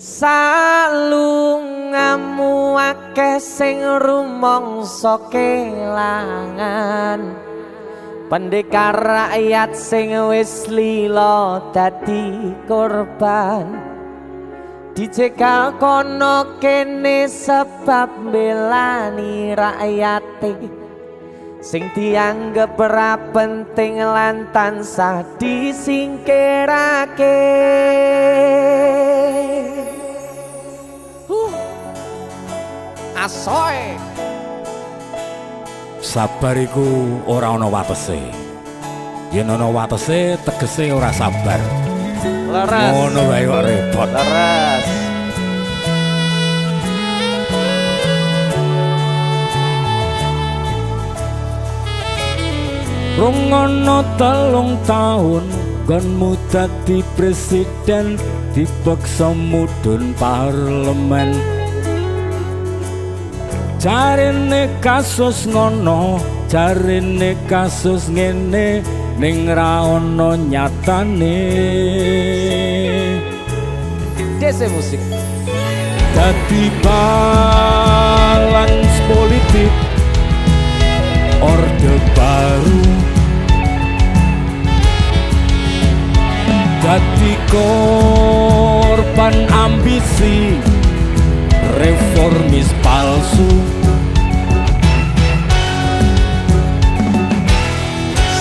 Salungamu akeh sing rumangsa kelangan, pendekar rakyat sing wis lila dadi korban, dicekal kono kene sebab belani rakyate sing dianggep ora penting lan tansah disingkirake. Asoy sabar iku ora ana watese. Yen ana watese tegese ora sabar. Leres. Ngono wae kok repot. Leres. Rungono 3 tahun gonmu dadi presiden, dipaksa mudhun parlemen. Jarine kasus ngono, jarine kasus ngene, ning ra ono nyatane. Dese musik Dadi balance politik orde baru, dadi korban ambisi reformis palsu.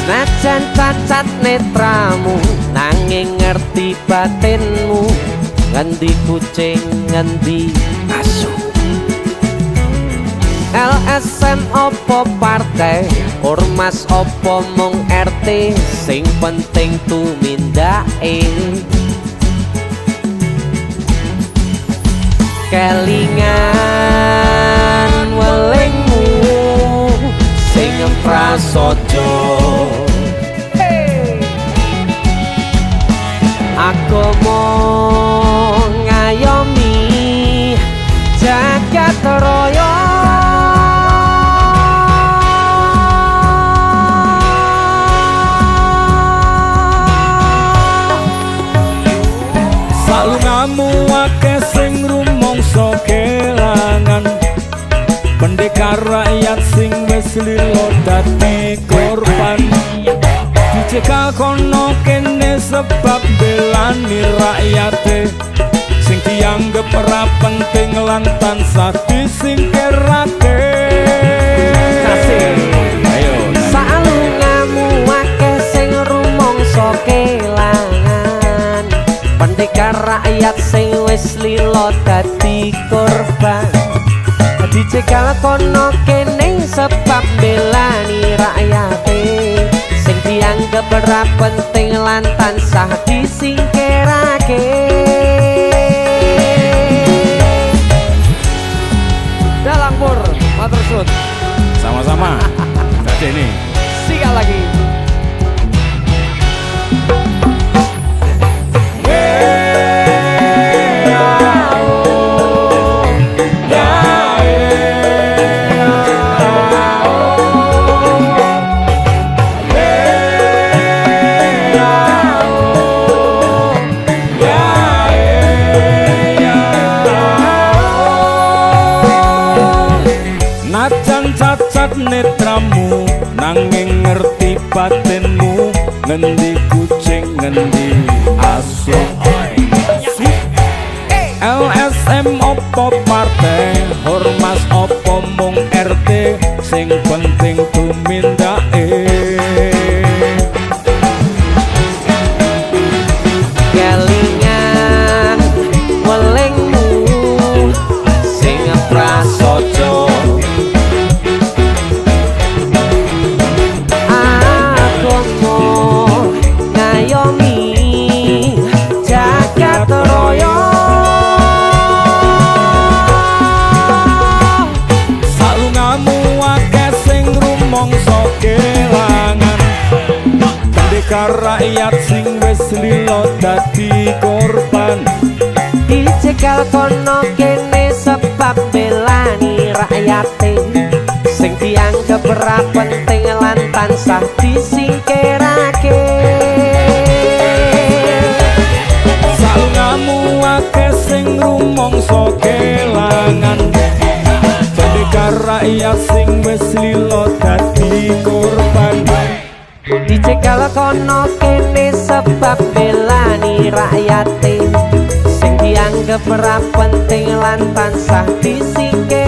Senajan cacat netramu nanging ngerti batinmu, ngendi kucing ngendi asu. LSM opo partai, ormas opo mung RT, sing penting tumindake. Kelingan welingmu sing prasaja, aku mau ngayomi jagat raya. Salungamu akeh sing rumangsa kelangan, pendekar rakyat sing wis lila dadi korban, dicekal kono kene sebab belani rakyate sing dianggep ora penting lan tansah disingkirake. Ayo Salungamu akeh sing rumangsa kelangan, pendekar rakyat sing wis lila dadi korban, dicekal kono kene sebab belani rakyate sing dianggep ora penting lan tansah disingkirake. Dalang Pur, matur suwun. sama-sama. Jadi ini Sikat lagi. najan cacat netramu nanging ngerti batinmu, ngendi kucing ngendi asu. LSM opo partai, ormas opo mung RT, sing penting tumindake. Kelingan welingmu sing prasaja, aku mau ngayomi jagat raya. Salungamu akeh sing rumangsa kelangan, pendekar rakyat sing wis lila dadi korban, Dicekal kono kene sebab belani rakyate sing dianggep ora penting lan tansah disingkirake. Salungamu akeh sing kono kene sebab belani rakyate sing dianggep ora penting lan tansah disingkirake.